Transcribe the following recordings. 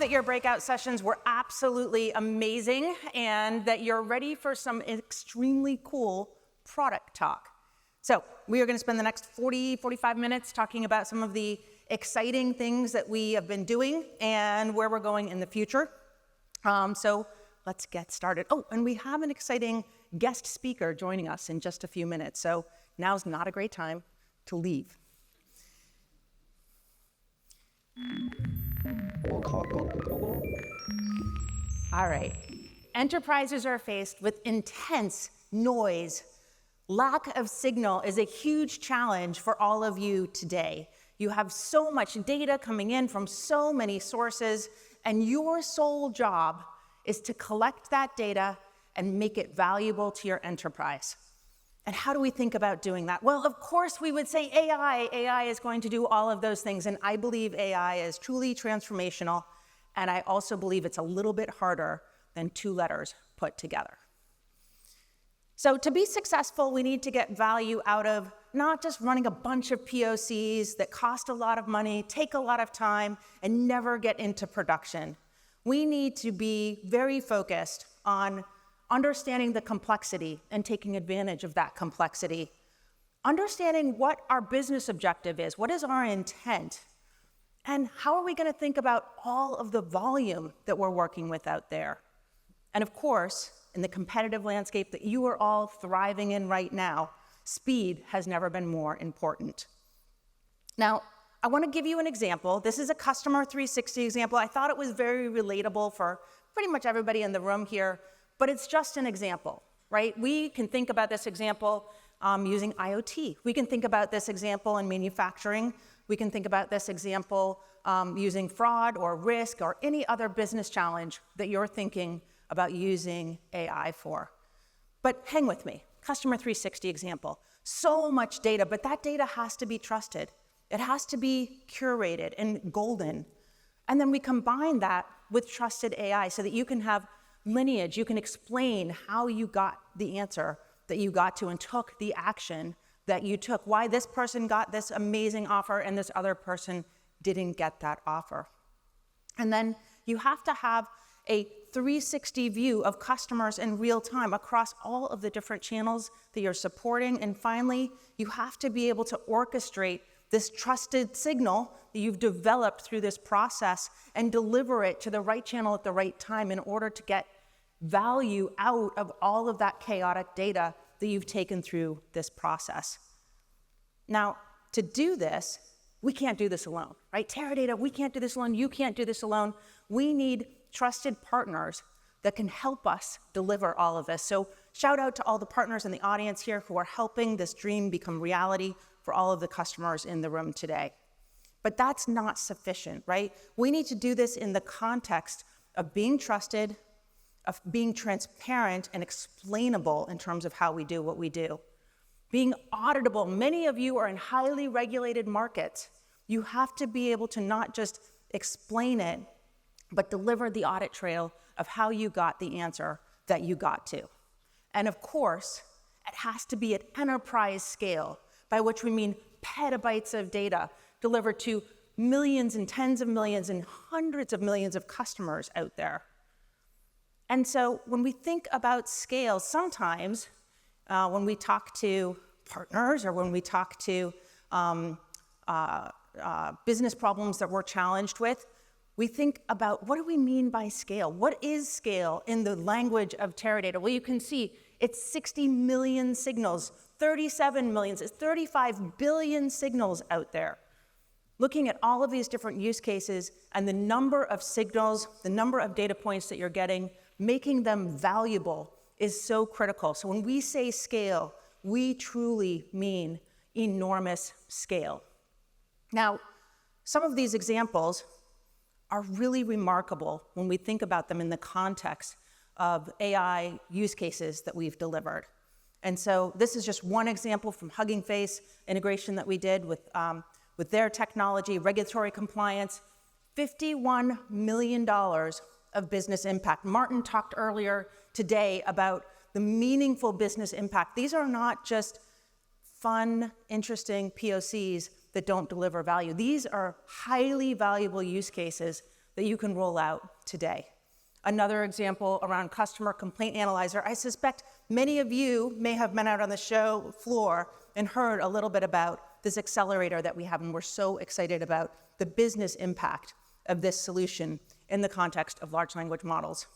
that your breakout sessions were absolutely amazing and that you're ready for some extremely cool product talk. So we are going to spend the next 45 minutes talking about some of the exciting things that we have been doing and where we're going in the future. So let's get started. Oh, and we have an exciting guest speaker joining us in just a few minutes. So now's not a great time to leave. All right. Enterprises are faced with intense noise. Lack of signal is a huge challenge for all of you today. You have so much data coming in from so many sources, and your sole job is to collect that data and make it valuable to your enterprise. And how do we think about doing that? Well, of course, we would say AI. AI is going to do all of those things, and I believe AI is truly transformational, and I also believe it's a little bit harder than two letters put together. So to be successful, we need to get value out of not just running a bunch of POCs that cost a lot of money, take a lot of time, and never get into production. We need to be very focused on understanding the complexity and taking advantage of that complexity. Understanding what our business objective is, what is our intent, and how are we going to think about all of the volume that we're working with out there. And of course, in the competitive landscape that you are all thriving in right now, speed has never been more important. Now, I want to give you an example. This is a customer 360 example. I thought it was very relatable for pretty much everybody in the room here, but it's just an example, right? We can think about this example using IoT. We can think about this example in manufacturing. We can think about this example using fraud or risk or any other business challenge that you're thinking about using AI for. But hang with me, customer 360 example. So much data, but that data has to be trusted. It has to be curated and golden. And then we combine that with trusted AI so that you can have lineage, you can explain how you got the answer that you got to and took the action that you took, why this person got this amazing offer and this other person didn't get that offer. And then you have to have a 360 view of customers in real time across all of the different channels that you're supporting. And finally, you have to be able to orchestrate this trusted signal that you've developed through this process and deliver it to the right channel at the right time in order to get value out of all of that chaotic data that you've taken through this process. Now, to do this, we can't do this alone, right? Teradata, we can't do this alone. You can't do this alone. We need trusted partners that can help us deliver all of this. So shout out to all the partners in the audience here who are helping this dream become reality for all of the customers in the room today. But that's not sufficient, right? We need to do this in the context of being trusted, of being transparent and explainable in terms of how we do what we do. Being auditable. Many of you are in highly regulated markets. You have to be able to not just explain it, but deliver the audit trail of how you got the answer that you got to. And of course, it has to be at enterprise scale, by which we mean petabytes of data delivered to millions and tens of millions and hundreds of millions of customers out there. And so when we think about scale, sometimes when we talk to partners or when we talk to business problems that we're challenged with, we think about what do we mean by scale? What is scale in the language of Teradata? Well, you can see it's 60 million signals, 37 million, it's 35 billion signals out there. Looking at all of these different use cases and the number of signals, the number of data points that you're getting, making them valuable is so critical. So when we say scale, we truly mean enormous scale. Now, some of these examples are really remarkable when we think about them in the context of AI use cases that we've delivered. And so this is just one example from Hugging Face integration that we did with their technology, regulatory compliance, $51 million of business impact. Martin talked earlier today about the meaningful business impact. These are not just fun, interesting POCs that don't deliver value. These are highly valuable use cases that you can roll out today. Another example around Customer Complaint Analyzer, I suspect many of you may have been out on the show floor and heard a little bit about this accelerator that we have, and we're so excited about the business impact of this solution in the context of large language models.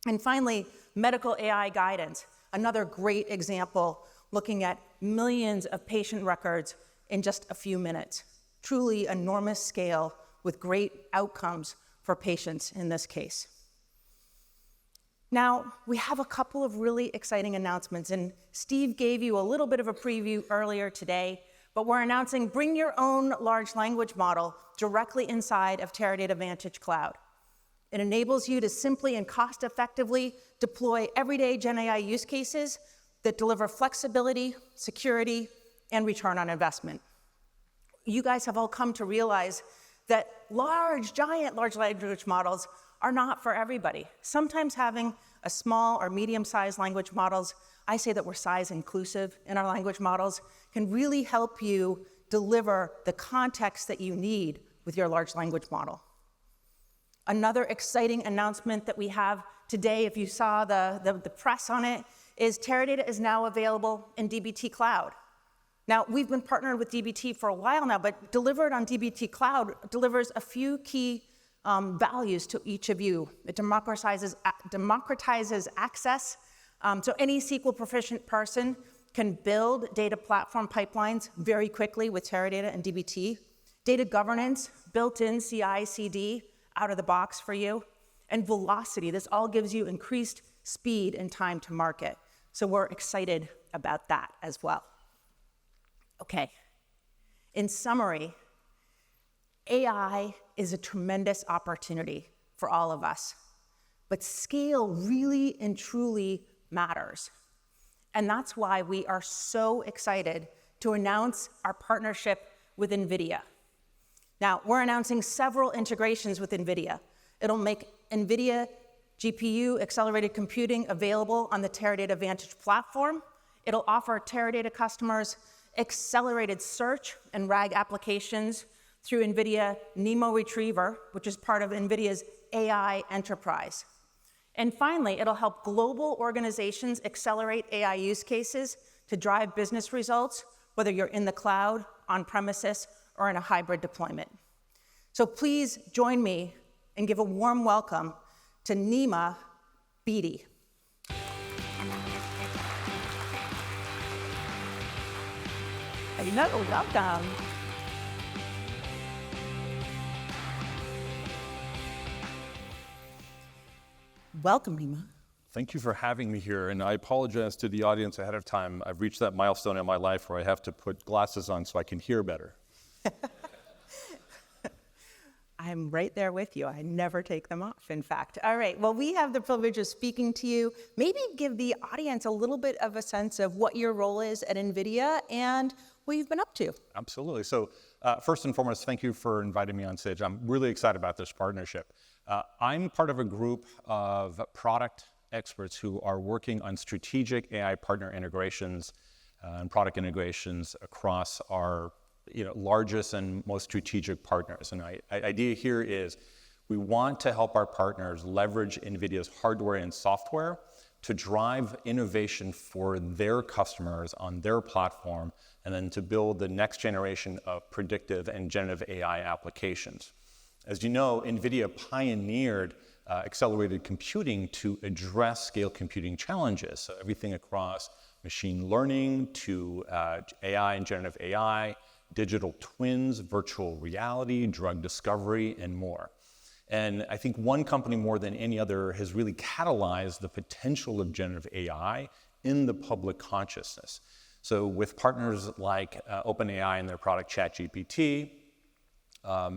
And finally, medical AI guidance, another great example looking at millions of patient records in just a few minutes. Truly enormous scale with great outcomes for patients in this case. Now, we have a couple of really exciting announcements, and Steve gave you a little bit of a preview earlier today, but we're announcing bring your own large language model directly inside of Teradata Vantage Cloud. It enables you to simply and cost-effectively deploy everyday GenAI use cases that deliver flexibility, security, and return on investment. You guys have all come to realize that giant large language models are not for everybody. Sometimes having a small or medium-sized language models, I say that we're size inclusive in our language models, can really help you deliver the context that you need with your large language model. Another exciting announcement that we have today, if you saw the press on it, is Teradata is now available in dbt Cloud. Now, we've been partnered with dbt for a while now, but delivered on dbt Cloud delivers a few key values to each of you. It democratizes access, so any SQL proficient person can build data platform pipelines very quickly with Teradata and dbt. Data governance, built-in CI/CD out of the box for you, and velocity. This all gives you increased speed and time to market. So we're excited about that as well. Okay, in summary, AI is a tremendous opportunity for all of us, but scale really and truly matters. And that's why we are so excited to announce our partnership with NVIDIA. Now, we're announcing several integrations with NVIDIA. It'll make NVIDIA GPU accelerated computing available on the Teradata Vantage platform. It'll offer Teradata customers accelerated search and RAG applications through NVIDIA NeMo Retriever, which is part of NVIDIA's AI enterprise. And finally, it'll help global organizations accelerate AI use cases to drive business results, whether you're in the cloud, on premises, or in a hybrid deployment. So please join me and give a warm welcome to Nima Beatty. Hello, welcome. Welcome, Nima. Thank you for having me here, and I apologize to the audience ahead of time. I've reached that milestone in my life where I have to put glasses on so I can hear better. I'm right there with you. I never take them off, in fact. All right, well, we have the privilege of speaking to you. Maybe give the audience a little bit of a sense of what your role is at NVIDIA and what you've been up to. Absolutely. So first and foremost, thank you for inviting me on stage. I'm really excited about this partnership. I'm part of a group of product experts who are working on strategic AI partner integrations and product integrations across our largest and most strategic partners. And the idea here is we want to help our partners leverage NVIDIA's hardware and software to drive innovation for their customers on their platform, and then to build the next generation of predictive and generative AI applications. As you know, NVIDIA pioneered accelerated computing to address scale computing challenges. So everything across machine learning to AI and generative AI, digital twins, virtual reality, drug discovery, and more. And I think one company more than any other has really catalyzed the potential of generative AI in the public consciousness. So with partners like OpenAI and their product ChatGPT,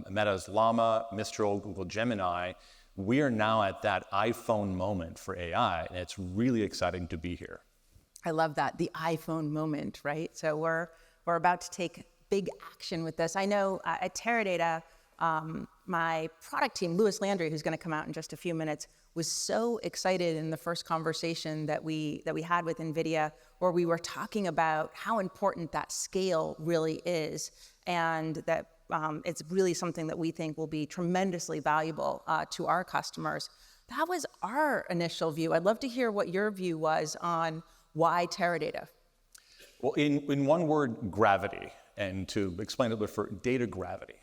Meta's Llama, Mistral, Google Gemini, we are now at that iPhone moment for AI, and it's really exciting to be here. I love that, the iPhone moment, right? So we're about to take big action with this. I know at Teradata, my product team, Louis Landry, who's going to come out in just a few minutes, was so excited in the first conversation that we had with NVIDIA, where we were talking about how important that scale really is, and that it's really something that we think will be tremendously valuable to our customers. That was our initial view. I'd love to hear what your view was on why Teradata. Well, in one word, gravity, and to explain it a bit for data gravity.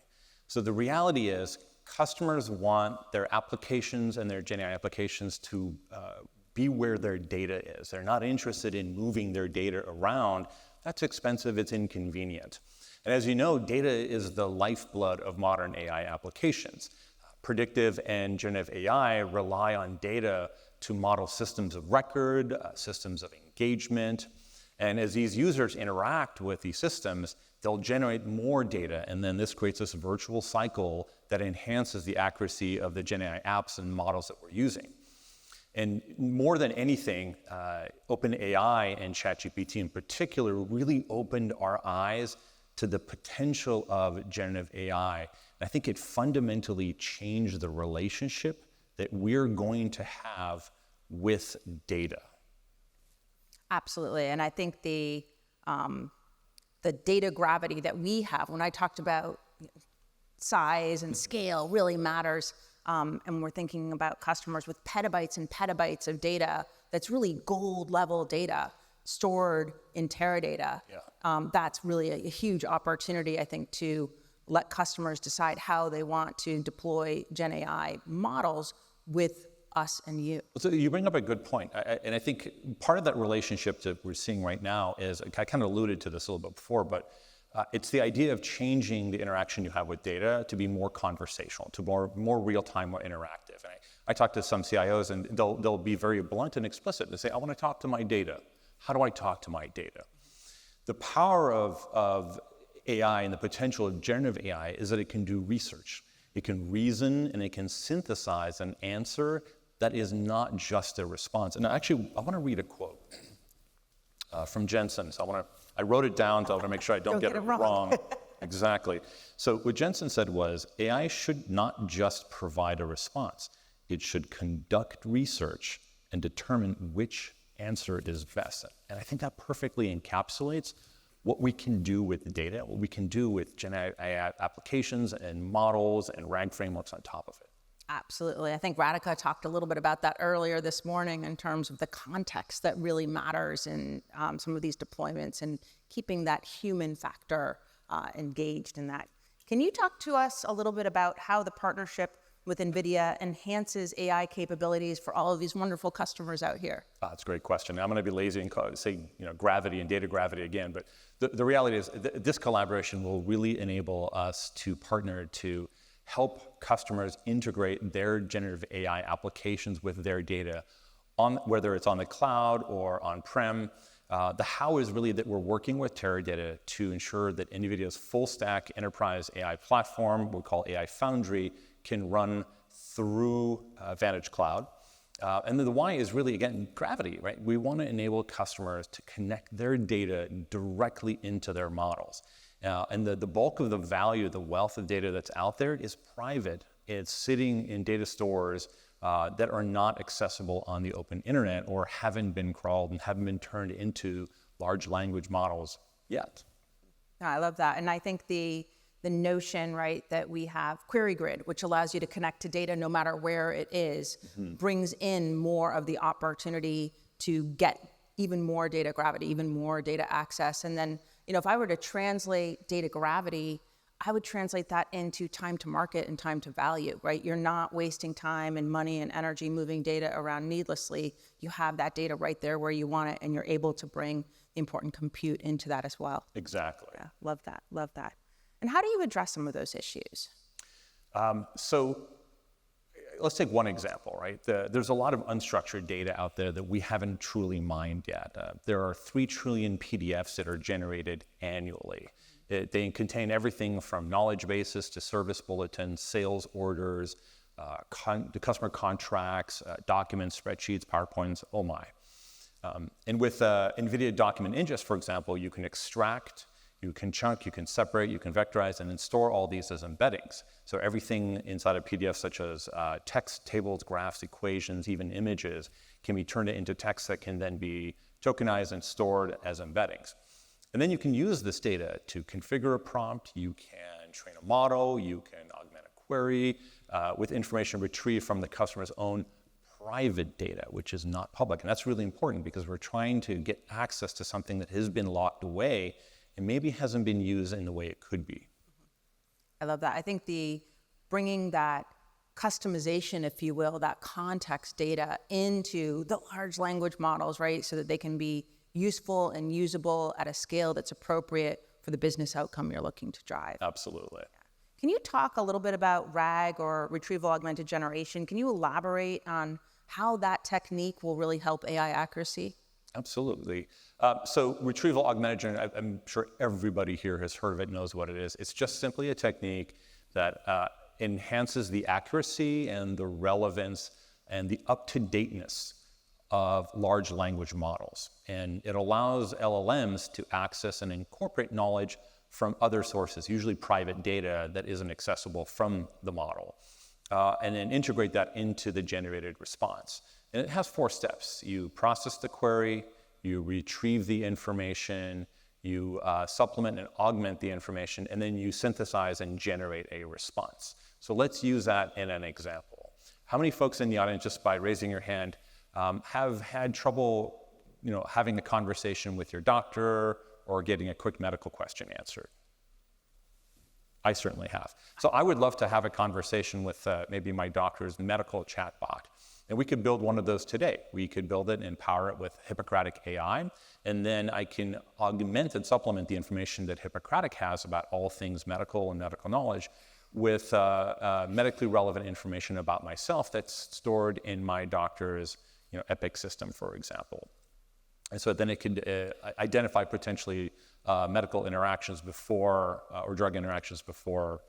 So the reality is customers want their applications and their GenAI applications to be where their data is. They're not interested in moving their data around. That's expensive, it's inconvenient. And as you know, data is the lifeblood of modern AI applications. Predictive and generative AI rely on data to model systems of record, systems of engagement. And as these users interact with these systems, they'll generate more data. And then this creates this virtual cycle that enhances the accuracy of the GenAI apps and models that we're using. And more than anything, OpenAI and ChatGPT in particular really opened our eyes to the potential of generative AI. And I think it fundamentally changed the relationship that we're going to have with data. Absolutely, and I think the data gravity that we have, when I talked about size and scale, really matters. And we're thinking about customers with petabytes and petabytes of data that's really gold level data stored in Teradata. Yeah. That's really a huge opportunity, I think, to let customers decide how they want to deploy GenAI models with us and you. So you bring up a good point. And I think part of that relationship that we're seeing right now is, I kind of alluded to this a little bit before, but it's the idea of changing the interaction you have with data to be more conversational, to more real-time, more interactive. And I talk to some CIOs and they'll be very blunt and explicit. They say, I want to talk to my data. How do I talk to my data? The power of AI and the potential of generative AI is that it can do research. It can reason and it can synthesize an answer that is not just a response. And actually, I want to read a quote from Jensen. So I wrote it down, so I want to make sure I don't get it wrong. Exactly. So what Jensen said was, AI should not just provide a response. It should conduct research and determine which answer is best. And I think that perfectly encapsulates what we can do with data, what we can do with generative AI applications and models and RAG frameworks on top of it. Absolutely. I think Radhika talked a little bit about that earlier this morning in terms of the context that really matters in some of these deployments and keeping that human factor engaged in that. Can you talk to us a little bit about how the partnership with NVIDIA enhances AI capabilities for all of these wonderful customers out here? That's a great question. I'm going to be lazy and say gravity and data gravity again, but the reality is this collaboration will really enable us to partner to help customers integrate their generative AI applications with their data, whether it's on the cloud or on-prem. The how is really that we're working with Teradata to ensure that NVIDIA's full stack enterprise AI platform, we call AI Foundry, can run through Vantage Cloud. And then the why is really, again, gravity, right? We want to enable customers to connect their data directly into their models. And the bulk of the value, the wealth of data that's out there is private. It's sitting in data stores that are not accessible on the open internet or haven't been crawled and haven't been turned into large language models yet. I love that. And I think the notion, right, that we have Query Grid, which allows you to connect to data no matter where it is, brings in more of the opportunity to get even more data gravity, even more data access. And then, if I were to translate data gravity, I would translate that into time to market and time to value, right? You're not wasting time and money and energy moving data around needlessly. You have that data right there where you want it, and you're able to bring the important compute into that as well. Exactly. Yeah, love that, love that. And how do you address some of those issues? So let's take one example, right? There's a lot of unstructured data out there that we haven't truly mined yet. There are 3 trillion PDFs that are generated annually. They contain everything from knowledge bases to service bulletins, sales orders, the customer contracts, documents, spreadsheets, PowerPoints, oh my. And with NVIDIA Document Ingest, for example, you can extract, you can chunk, you can separate, you can vectorize, and then store all these as embeddings. So everything inside a PDF, such as text, tables, graphs, equations, even images, can be turned into text that can then be tokenized and stored as embeddings. And then you can use this data to configure a prompt, you can train a model, you can augment a query with information retrieved from the customer's own private data, which is not public. And that's really important because we're trying to get access to something that has been locked away and maybe hasn't been used in the way it could be. I love that. I think bringing that customization, if you will, that context data into the large language models, right, so that they can be useful and usable at a scale that's appropriate for the business outcome you're looking to drive. Absolutely. Can you talk a little bit about RAG, or retrieval augmented generation? Can you elaborate on how that technique will really help AI accuracy? Absolutely. So retrieval augmented generation, I'm sure everybody here has heard of it, knows what it is. It's just simply a technique that enhances the accuracy and the relevance and the up-to-dateness of large language models. And it allows LLMs to access and incorporate knowledge from other sources, usually private data that isn't accessible from the model, and then integrate that into the generated response. And it has 4 steps. You process the query, you retrieve the information, you supplement and augment the information, and then you synthesize and generate a response. So let's use that in an example. How many folks in the audience, just by raising your hand, have had trouble, having a conversation with your doctor or getting a quick medical question answered? I certainly have. So I would love to have a conversation with maybe my doctor's medical chatbot. And we could build one of those today. We could build it and power it with Hippocratic AI, and then I can augment and supplement the information that Hippocratic has about all things medical and medical knowledge with medically relevant information about myself that's stored in my doctor's Epic system, for example. And so then it could identify potentially medical interactions before, or drug interactions before,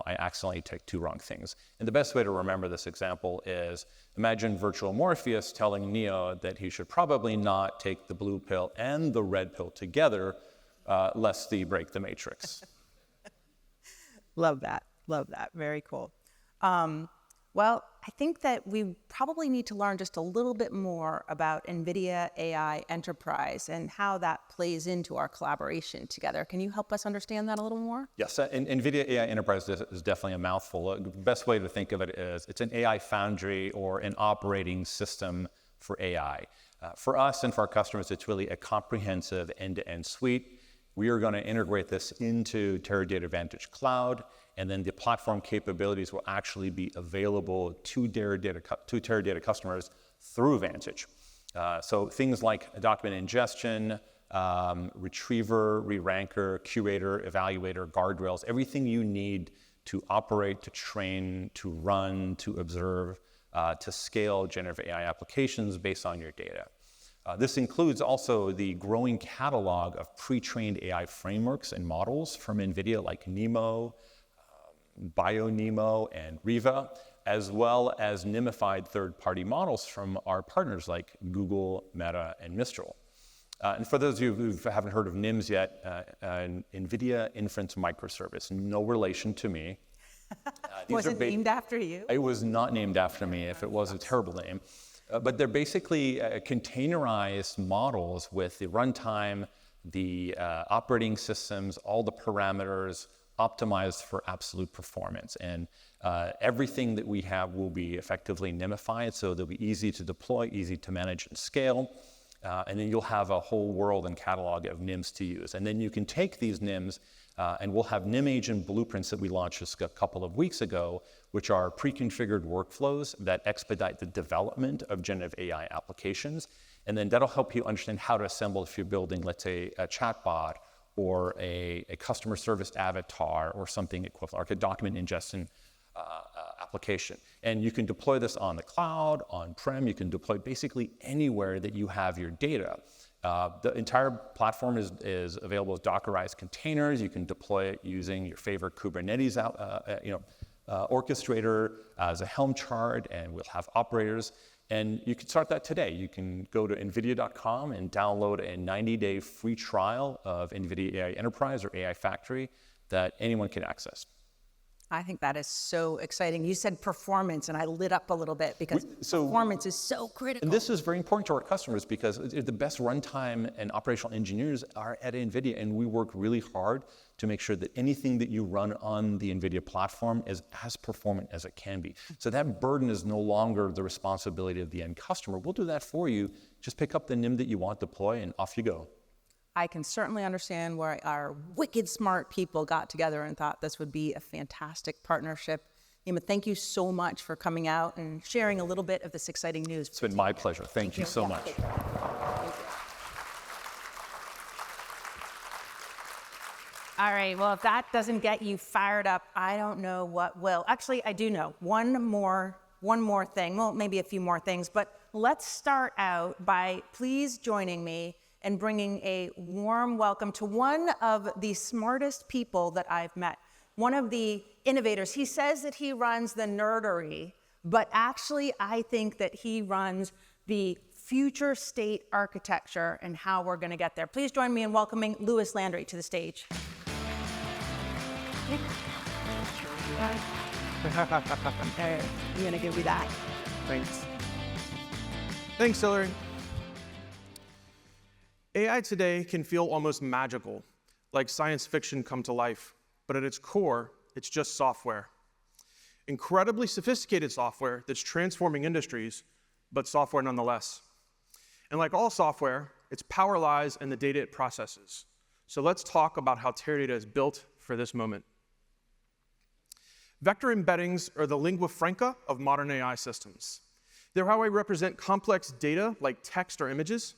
I accidentally take 2 wrong things. And the best way to remember this example is, imagine virtual Morpheus telling Neo that he should probably not take the blue pill and the red pill together, lest he break the matrix. Love that. Very cool. Well, I think that we probably need to learn just a little bit more about NVIDIA AI Enterprise and how that plays into our collaboration together. Can you help us understand that a little more? Yes, NVIDIA AI Enterprise is definitely a mouthful. The best way to think of it is it's an AI foundry or an operating system for AI. For us and for our customers, it's really a comprehensive end-to-end suite. We are going to integrate this into Teradata Vantage Cloud, and then the platform capabilities will actually be available to Teradata customers through Vantage. So things like document ingestion, retriever, re-ranker, curator, evaluator, guardrails, everything you need to operate, to train, to run, to observe, to scale generative AI applications based on your data. This includes also the growing catalog of pre-trained AI frameworks and models from NVIDIA like NeMo, BioNeMo, and Riva, as well as NIMified third-party models from our partners like Google, Meta, and Mistral. And for those of you who haven't heard of NIMS yet, NVIDIA Inference Microservice, no relation to me. Was it named after you? It was not named after me. If it was, a terrible name. But they're basically containerized models with the runtime, the operating systems, all the parameters optimized for absolute performance. And everything that we have will be effectively NIMified, so they'll be easy to deploy, easy to manage and scale. And then you'll have a whole world and catalog of NIMs to use. And then you can take these NIMs, and we'll have NIM agent blueprints that we launched just a couple of weeks ago, which are pre-configured workflows that expedite the development of generative AI applications. And then that'll help you understand how to assemble if you're building, let's say, a chatbot or a customer service avatar or something equivalent, like a document ingestion application. And you can deploy this on the cloud, on-prem. You can deploy basically anywhere that you have your data. The entire platform is available as Dockerized containers. You can deploy it using your favorite Kubernetes orchestrator as a Helm chart, and we'll have operators. And you can start that today. You can go to NVIDIA.com and download a 90-day free trial of NVIDIA AI Enterprise or AI Factory that anyone can access. I think that is so exciting. You said performance, and I lit up a little bit because performance is so critical. And this is very important to our customers because the best runtime and operational engineers are at NVIDIA, and we work really hard to make sure that anything that you run on the NVIDIA platform is as performant as it can be. So that burden is no longer the responsibility of the end customer. We'll do that for you. Just pick up the NIM that you want, deploy, and off you go. I can certainly understand where our wicked smart people got together and thought this would be a fantastic partnership. Nima, thank you so much for coming out and sharing a little bit of this exciting news. It's been my pleasure. Thank you so much. Thank you. All right, well, if that doesn't get you fired up, I don't know what will. Actually, I do know one more thing, well, maybe a few more things, but let's start out by please joining me and bringing a warm welcome to one of the smartest people that I've met, one of the innovators. He says that he runs the nerdery, but actually I think that he runs the future state architecture and how we're gonna get there. Please join me in welcoming Louis Landry to the stage. There, you're gonna give me that. Thanks. Thanks, Hillary. AI today can feel almost magical, like science fiction come to life, but at its core, it's just software. Incredibly sophisticated software that's transforming industries, but software nonetheless. And like all software, its power lies in the data it processes. So let's talk about how Teradata is built for this moment. Vector embeddings are the lingua franca of modern AI systems. They're how we represent complex data like text or images.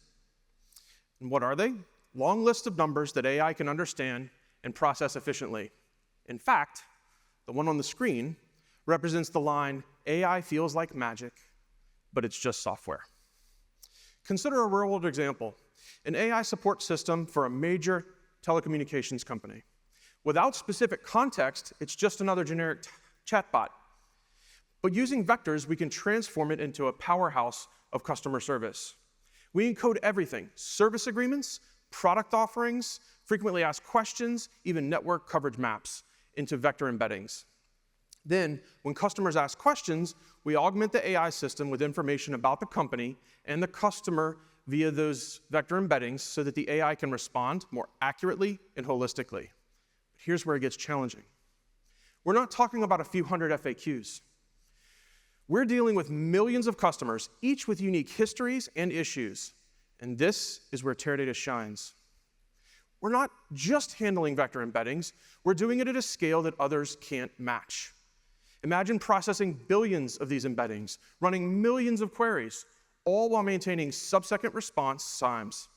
And what are they? Long lists of numbers that AI can understand and process efficiently. In fact, the one on the screen represents the line, AI feels like magic, but it's just software. Consider a real-world example, an AI support system for a major telecommunications company. Without specific context, it's just another generic chatbot. But using vectors, we can transform it into a powerhouse of customer service. We encode everything, service agreements, product offerings, frequently asked questions, even network coverage maps into vector embeddings. Then, when customers ask questions, we augment the AI system with information about the company and the customer via those vector embeddings so that the AI can respond more accurately and holistically. But here's where it gets challenging. We're not talking about a few hundred FAQs. We're dealing with millions of customers, each with unique histories and issues. And this is where Teradata shines. We're not just handling vector embeddings, we're doing it at a scale that others can't match. Imagine processing billions of these embeddings, running millions of queries, all while maintaining sub-second response times.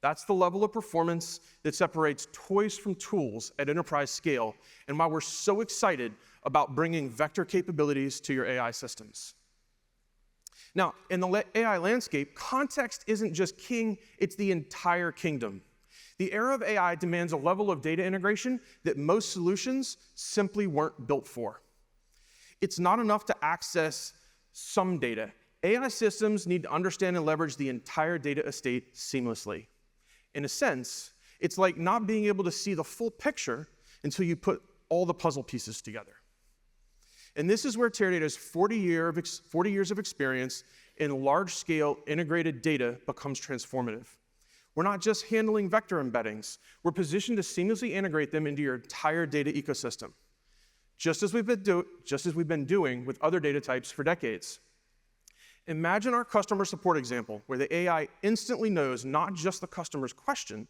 That's the level of performance that separates toys from tools at enterprise scale, and why we're so excited about bringing vector capabilities to your AI systems. Now, in the AI landscape, context isn't just king, it's the entire kingdom. The era of AI demands a level of data integration that most solutions simply weren't built for. It's not enough to access some data. AI systems need to understand and leverage the entire data estate seamlessly. In a sense, it's like not being able to see the full picture until you put all the puzzle pieces together. And this is where Teradata's 40 years of experience in large-scale integrated data becomes transformative. We're not just handling vector embeddings. We're positioned to seamlessly integrate them into your entire data ecosystem, just as we've been doing with other data types for decades. Imagine our customer support example, where the AI instantly knows not just the customer's question,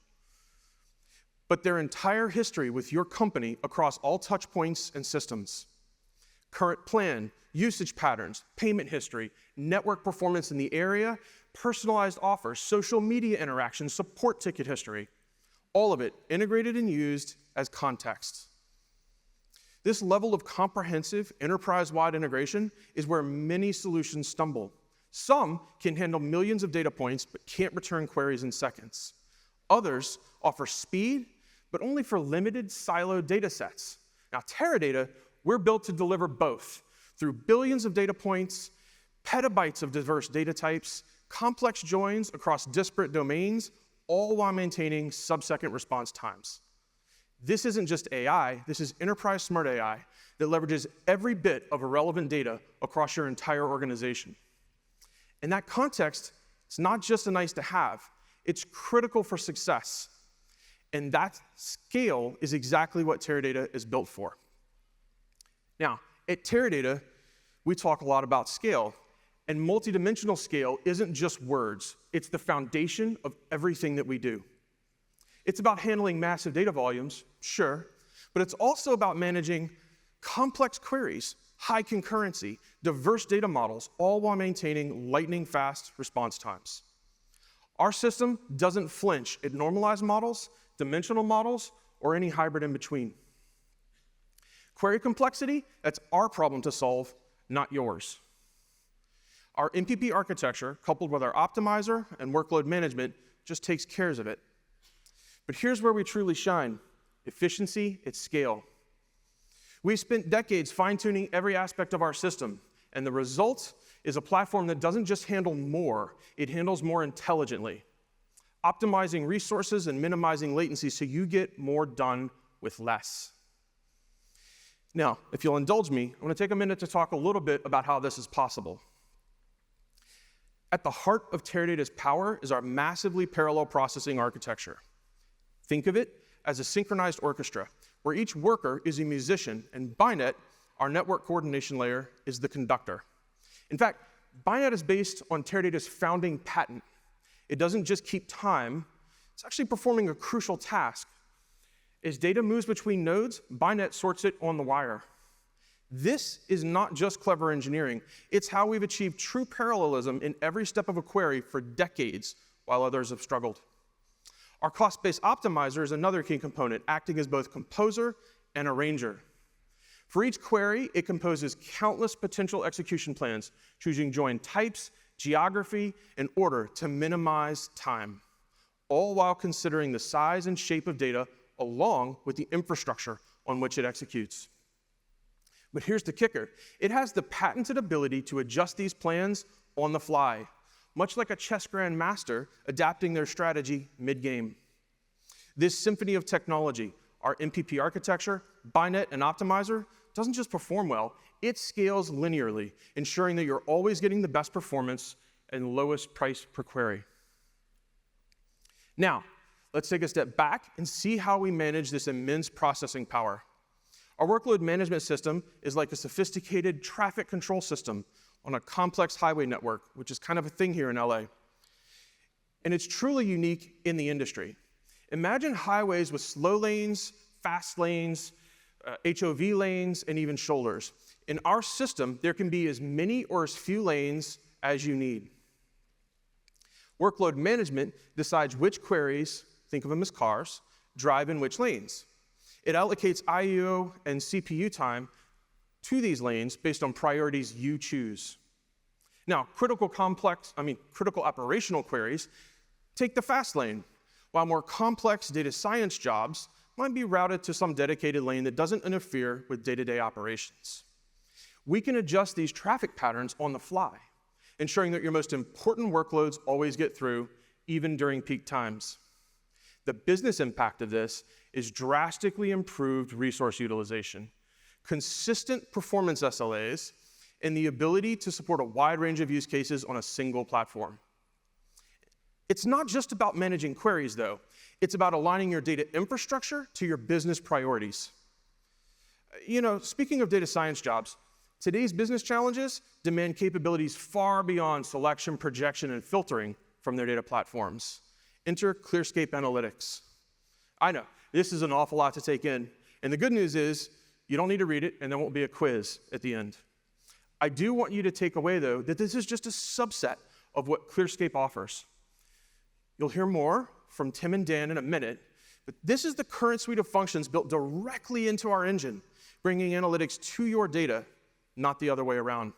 but their entire history with your company across all touch points and systems. Current plan, usage patterns, payment history, network performance in the area, personalized offers, social media interactions, support ticket history, all of it integrated and used as context. This level of comprehensive enterprise-wide integration is where many solutions stumble. Some can handle millions of data points but can't return queries in seconds. Others offer speed, but only for limited siloed data sets. Now, Teradata, we're built to deliver both through billions of data points, petabytes of diverse data types, complex joins across disparate domains, all while maintaining sub-second response times. This isn't just AI, this is enterprise smart AI that leverages every bit of irrelevant data across your entire organization. And that context, it's not just a nice to have, it's critical for success. And that scale is exactly what Teradata is built for. Now, at Teradata, we talk a lot about scale, and multidimensional scale isn't just words, it's the foundation of everything that we do. It's about handling massive data volumes, sure, but it's also about managing complex queries, high concurrency, diverse data models, all while maintaining lightning-fast response times. Our system doesn't flinch at normalized models, dimensional models, or any hybrid in between. Query complexity, that's our problem to solve, not yours. Our MPP architecture, coupled with our optimizer and workload management, just takes care of it. But here's where we truly shine: efficiency at scale. We've spent decades fine-tuning every aspect of our system, and the result is a platform that doesn't just handle more, it handles more intelligently, optimizing resources and minimizing latency so you get more done with less. Now, if you'll indulge me, I want to take a minute to talk a little bit about how this is possible. At the heart of Teradata's power is our massively parallel processing architecture. Think of it as a synchronized orchestra, where each worker is a musician, and BiNet, our network coordination layer, is the conductor. In fact, BiNet is based on Teradata's founding patent. It doesn't just keep time, it's actually performing a crucial task. As data moves between nodes, BiNet sorts it on the wire. This is not just clever engineering, it's how we've achieved true parallelism in every step of a query for decades, while others have struggled. Our cost-based optimizer is another key component, acting as both composer and arranger. For each query, it composes countless potential execution plans, choosing join types, geography, and order to minimize time, all while considering the size and shape of data along with the infrastructure on which it executes. But here's the kicker. It has the patented ability to adjust these plans on the fly, much like a chess grandmaster adapting their strategy mid-game. This symphony of technology, our MPP architecture, BiNet, and optimizer, doesn't just perform well, it scales linearly, ensuring that you're always getting the best performance and lowest price per query. Now, let's take a step back and see how we manage this immense processing power. Our workload management system is like a sophisticated traffic control system on a complex highway network, which is kind of a thing here in LA. And it's truly unique in the industry. Imagine highways with slow lanes, fast lanes, HOV lanes, and even shoulders. In our system, there can be as many or as few lanes as you need. Workload management decides which queries, think of them as cars, drive in which lanes. It allocates I/O and CPU time to these lanes based on priorities you choose. Now, critical operational queries take the fast lane, while more complex data science jobs might be routed to some dedicated lane that doesn't interfere with day-to-day operations. We can adjust these traffic patterns on the fly, ensuring that your most important workloads always get through, even during peak times. The business impact of this is drastically improved resource utilization, consistent performance SLAs, and the ability to support a wide range of use cases on a single platform. It's not just about managing queries, though. It's about aligning your data infrastructure to your business priorities. Speaking of data science jobs, today's business challenges demand capabilities far beyond selection, projection, and filtering from their data platforms. Enter ClearScape Analytics. I know, this is an awful lot to take in, and the good news is you don't need to read it, and there won't be a quiz at the end. I do want you to take away, though, that this is just a subset of what ClearScape offers. You'll hear more from Tim and Dan in a minute, but this is the current suite of functions built directly into our engine, bringing analytics to your data, not the other way around.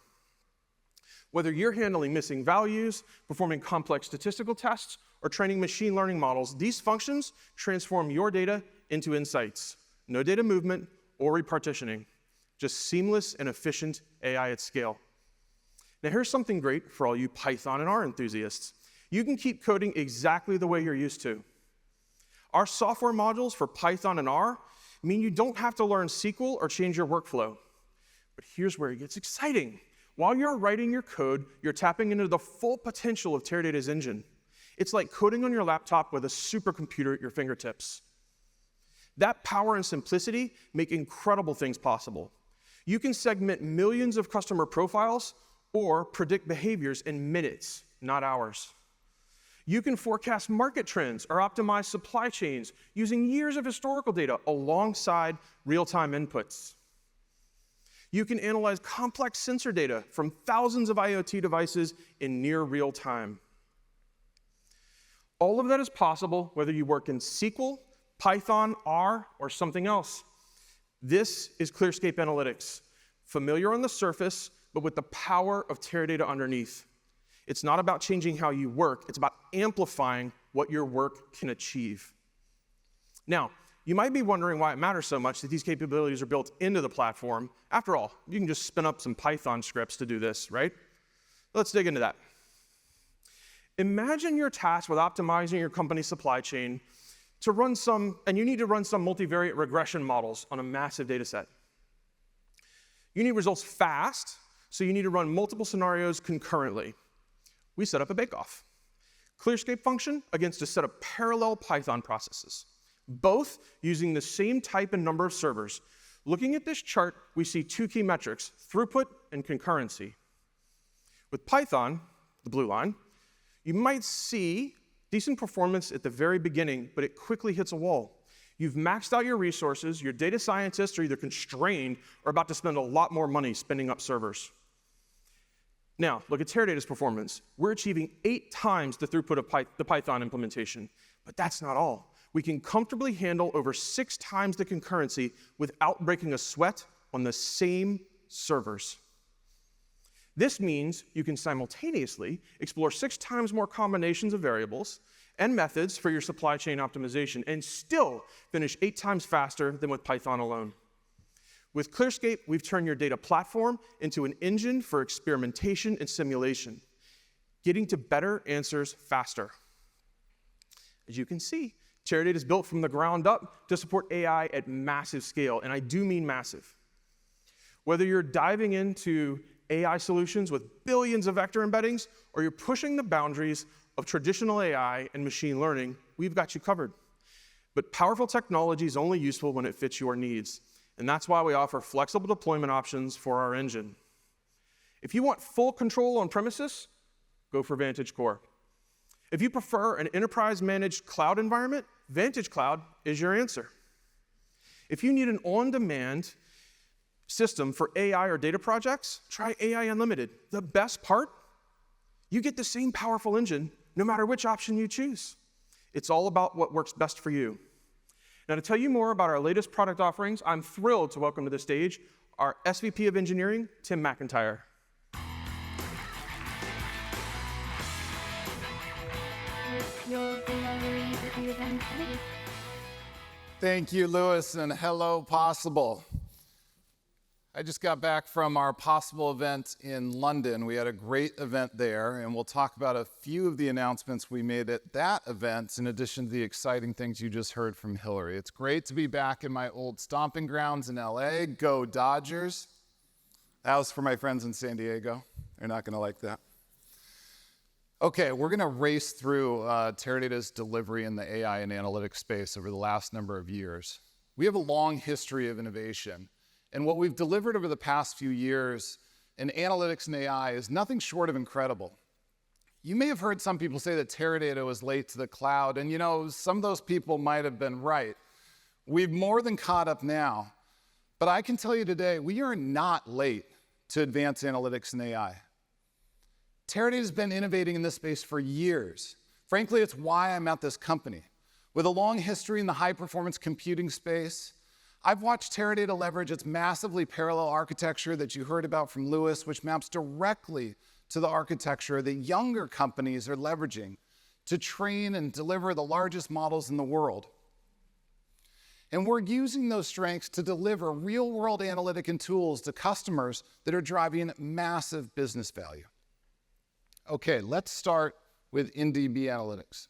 Whether you're handling missing values, performing complex statistical tests, or training machine learning models, these functions transform your data into insights. No data movement or repartitioning, just seamless and efficient AI at scale. Now here's something great for all you Python and R enthusiasts. You can keep coding exactly the way you're used to. Our software modules for Python and R mean you don't have to learn SQL or change your workflow. But here's where it gets exciting. While you're writing your code, you're tapping into the full potential of Teradata's engine. It's like coding on your laptop with a supercomputer at your fingertips. That power and simplicity make incredible things possible. You can segment millions of customer profiles or predict behaviors in minutes, not hours. You can forecast market trends or optimize supply chains using years of historical data alongside real-time inputs. You can analyze complex sensor data from thousands of IoT devices in near real time. All of that is possible whether you work in SQL, Python, R, or something else. This is ClearScape Analytics, familiar on the surface, but with the power of Teradata underneath. It's not about changing how you work, it's about amplifying what your work can achieve. Now, you might be wondering why it matters so much that these capabilities are built into the platform. After all, you can just spin up some Python scripts to do this, right? Let's dig into that. Imagine you're tasked with optimizing your company's supply chain and you need to run some multivariate regression models on a massive data set. You need results fast, so you need to run multiple scenarios concurrently. We set up a bake-off. ClearScape function against a set of parallel Python processes, both using the same type and number of servers. Looking at this chart, we see two key metrics, throughput and concurrency. With Python, the blue line, you might see decent performance at the very beginning, but it quickly hits a wall. You've maxed out your resources, your data scientists are either constrained or about to spend a lot more money spinning up servers. Now, look at Teradata's performance. We're achieving 8 times the throughput of the Python implementation, but that's not all. We can comfortably handle over 6 times the concurrency without breaking a sweat on the same servers. This means you can simultaneously explore 6 times more combinations of variables and methods for your supply chain optimization and still finish 8 times faster than with Python alone. With ClearScape, we've turned your data platform into an engine for experimentation and simulation, getting to better answers faster. As you can see, Teradata is built from the ground up to support AI at massive scale, and I do mean massive. Whether you're diving into AI solutions with billions of vector embeddings, or you're pushing the boundaries of traditional AI and machine learning, we've got you covered. But powerful technology is only useful when it fits your needs, and that's why we offer flexible deployment options for our engine. If you want full control on premises, go for Vantage Core. If you prefer an enterprise-managed cloud environment, Vantage Cloud is your answer. If you need an on-demand system for AI or data projects, try AI Unlimited. The best part, you get the same powerful engine no matter which option you choose. It's all about what works best for you. Now, to tell you more about our latest product offerings, I'm thrilled to welcome to the stage our SVP of Engineering, Tim McIntyre. Thank you, Lewis, and hello, Possible. I just got back from our Possible event in London. We had a great event there, and we'll talk about a few of the announcements we made at that event, in addition to the exciting things you just heard from Hillary. It's great to be back in my old stomping grounds in LA. Go Dodgers. That was for my friends in San Diego. They're not going to like that. Okay, we're going to race through Teradata's delivery in the AI and analytics space over the last number of years. We have a long history of innovation, and what we've delivered over the past few years in analytics and AI is nothing short of incredible. You may have heard some people say that Teradata was late to the cloud, and you know, some of those people might have been right. We've more than caught up now, but I can tell you today, we are not late to advance analytics and AI. Teradata has been innovating in this space for years. Frankly, it's why I'm at this company. With a long history in the high-performance computing space, I've watched Teradata leverage its massively parallel architecture that you heard about from Lewis, which maps directly to the architecture that younger companies are leveraging to train and deliver the largest models in the world. And we're using those strengths to deliver real-world analytic and tools to customers that are driving massive business value. Okay, let's start with InDB Analytics.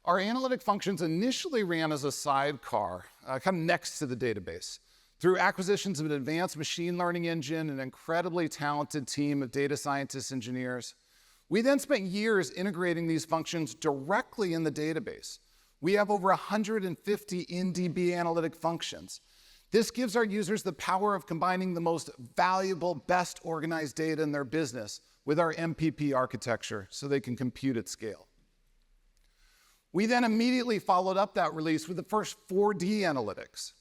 Our analytic functions initially ran as a sidecar, kind of next to the database. Through acquisitions of an advanced machine learning engine, an incredibly talented team of data scientists, engineers, we then spent years integrating these functions directly in the database. We have over 150 in-DB analytic functions. This gives our users the power of combining the most valuable, best organized data in their business with our MPP architecture so they can compute at scale. We then immediately followed up that release with the first 4D analytics.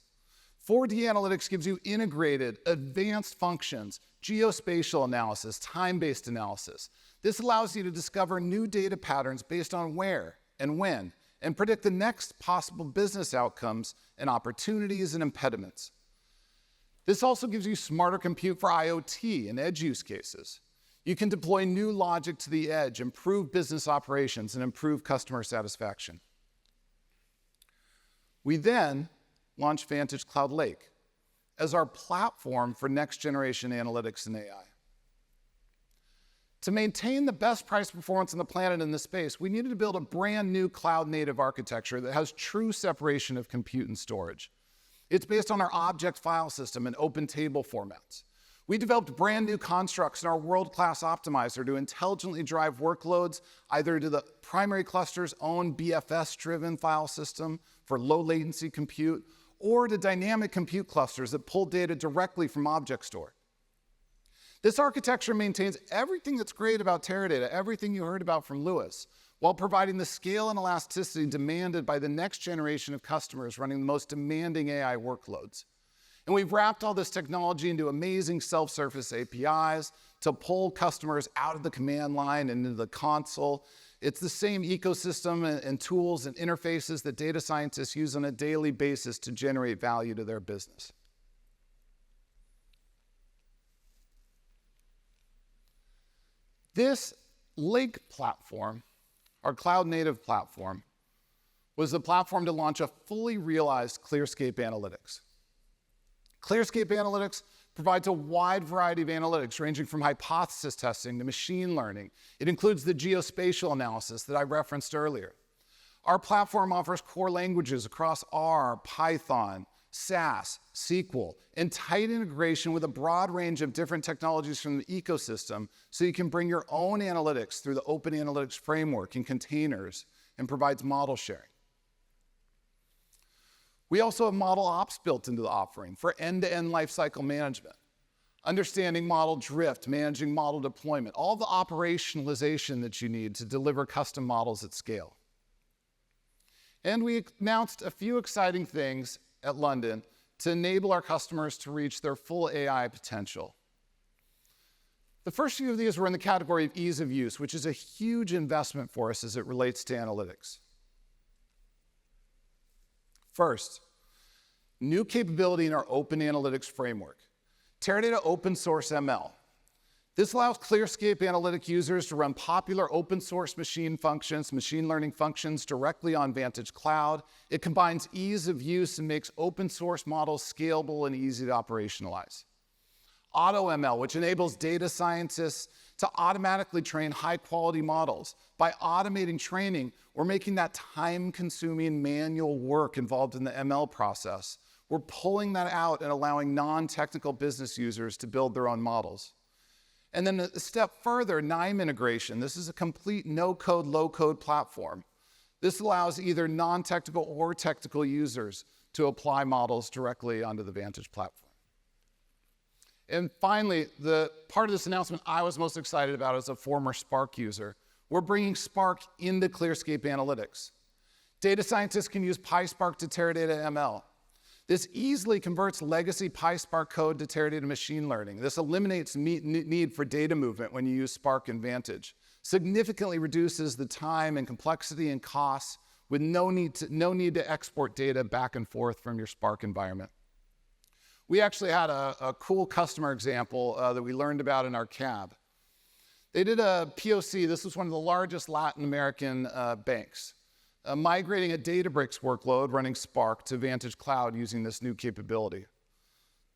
4D analytics gives you integrated, advanced functions, geospatial analysis, time-based analysis. This allows you to discover new data patterns based on where and when, and predict the next possible business outcomes and opportunities and impediments. This also gives you smarter compute for IoT and edge use cases. You can deploy new logic to the edge, improve business operations, and improve customer satisfaction. We then launched Vantage Cloud Lake as our platform for next-generation analytics and AI. To maintain the best price performance on the planet in this space, we needed to build a brand new cloud-native architecture that has true separation of compute and storage. It's based on our object file system and open table formats. We developed brand new constructs in our world-class optimizer to intelligently drive workloads either to the primary cluster's own BFS-driven file system for low latency compute, or to dynamic compute clusters that pull data directly from object store. This architecture maintains everything that's great about Teradata, everything you heard about from Louis, while providing the scale and elasticity demanded by the next generation of customers running the most demanding AI workloads. And we've wrapped all this technology into amazing self-service APIs to pull customers out of the command line and into the console. It's the same ecosystem and tools and interfaces that data scientists use on a daily basis to generate value to their business. This Lake platform, our cloud-native platform, was the platform to launch a fully realized ClearScape Analytics. ClearScape Analytics provides a wide variety of analytics ranging from hypothesis testing to machine learning. It includes the geospatial analysis that I referenced earlier. Our platform offers core languages across R, Python, SAS, SQL, and tight integration with a broad range of different technologies from the ecosystem so you can bring your own analytics through the Open Analytics Framework and containers and provides model sharing. We also have model ops built into the offering for end-to-end lifecycle management, understanding model drift, managing model deployment, all the operationalization that you need to deliver custom models at scale. And we announced a few exciting things at London to enable our customers to reach their full AI potential. The first few of these were in the category of ease of use, which is a huge investment for us as it relates to analytics. First, new capability in our Open Analytics Framework, Teradata Open Source ML. This allows ClearScape Analytic users to run popular open source machine learning functions directly on Vantage Cloud. It combines ease of use and makes open source models scalable and easy to operationalize. AutoML, which enables data scientists to automatically train high-quality models. By automating training, we're making that time-consuming manual work involved in the ML process. We're pulling that out and allowing non-technical business users to build their own models. And then a step further, KNIME integration. This is a complete no-code, low-code platform. This allows either non-technical or technical users to apply models directly onto the Vantage platform. And finally, the part of this announcement I was most excited about as a former Spark user, we're bringing Spark into ClearScape Analytics. Data scientists can use PySpark to Teradata ML. This easily converts legacy PySpark code to Teradata machine learning. This eliminates need for data movement when you use Spark and Vantage. Significantly reduces the time and complexity and costs with no need to export data back and forth from your Spark environment. We actually had a cool customer example that we learned about in our cab. They did a POC. This was one of the largest Latin American banks, migrating a Databricks workload running Spark to Vantage Cloud using this new capability.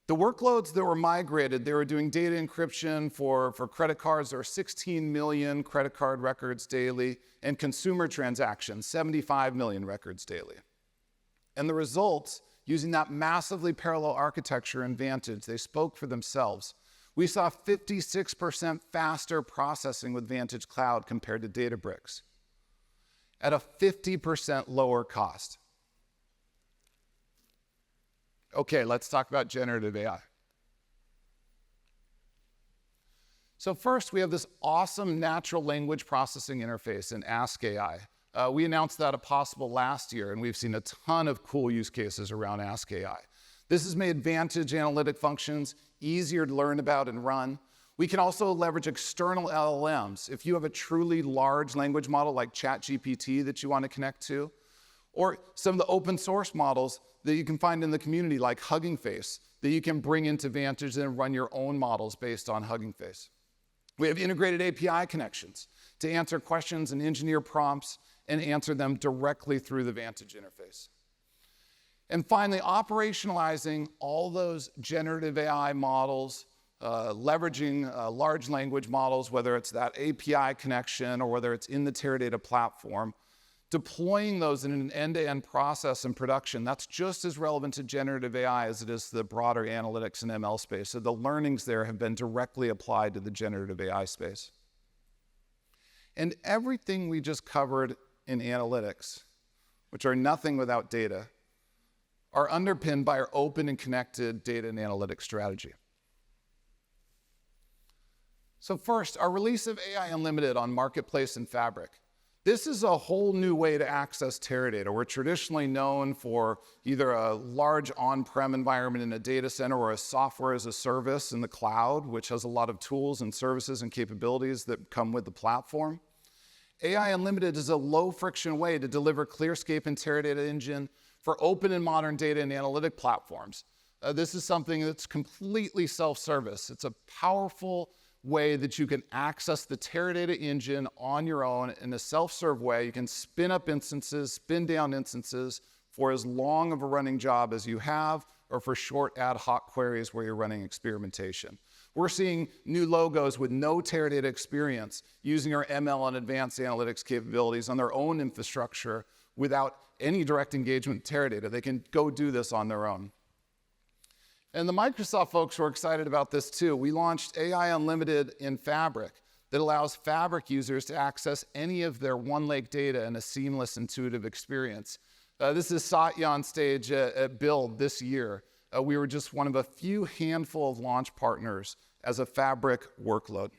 The workloads that were migrated, they were doing data encryption for credit cards. There are 16 million credit card records daily, and consumer transactions, 75 million records daily. And the results, using that massively parallel architecture and Vantage, they spoke for themselves. We saw 56% faster processing with Vantage Cloud compared to Databricks, at a 50% lower cost. Okay, let's talk about generative AI. So first, we have this awesome natural language processing interface in ask.ai. We announced that at Possible last year, and we've seen a ton of cool use cases around ask.ai. This has made Vantage analytic functions easier to learn about and run. We can also leverage external LLMs. If you have a truly large language model like ChatGPT that you want to connect to, or some of the open source models that you can find in the community like Hugging Face that you can bring into Vantage and run your own models based on Hugging Face. We have integrated API connections to answer questions and engineer prompts and answer them directly through the Vantage interface. And finally, operationalizing all those generative AI models, leveraging large language models, whether it's that API connection or whether it's in the Teradata platform, deploying those in an end-to-end process in production, that's just as relevant to generative AI as it is to the broader analytics and ML space. So the learnings there have been directly applied to the generative AI space. And everything we just covered in analytics, which are nothing without data, are underpinned by our open and connected data and analytics strategy. So first, our release of AI Unlimited on Marketplace and Fabric. This is a whole new way to access Teradata. We're traditionally known for either a large on-prem environment in a data center or a software as a service in the cloud, which has a lot of tools and services and capabilities that come with the platform. AI Unlimited is a low-friction way to deliver ClearScape and Teradata Engine for open and modern data and analytic platforms. This is something that's completely self-service. It's a powerful way that you can access the Teradata engine on your own in a self-serve way. You can spin up instances, spin down instances for as long of a running job as you have, or for short ad hoc queries where you're running experimentation. We're seeing new logos with no Teradata experience using our ML and advanced analytics capabilities on their own infrastructure without any direct engagement with Teradata. They can go do this on their own. And the Microsoft folks were excited about this too. We launched AI Unlimited in Fabric that allows Fabric users to access any of their OneLake data in a seamless, intuitive experience. This is Satya on stage at Build this year. We were just one of a few handful of launch partners as a Fabric workload.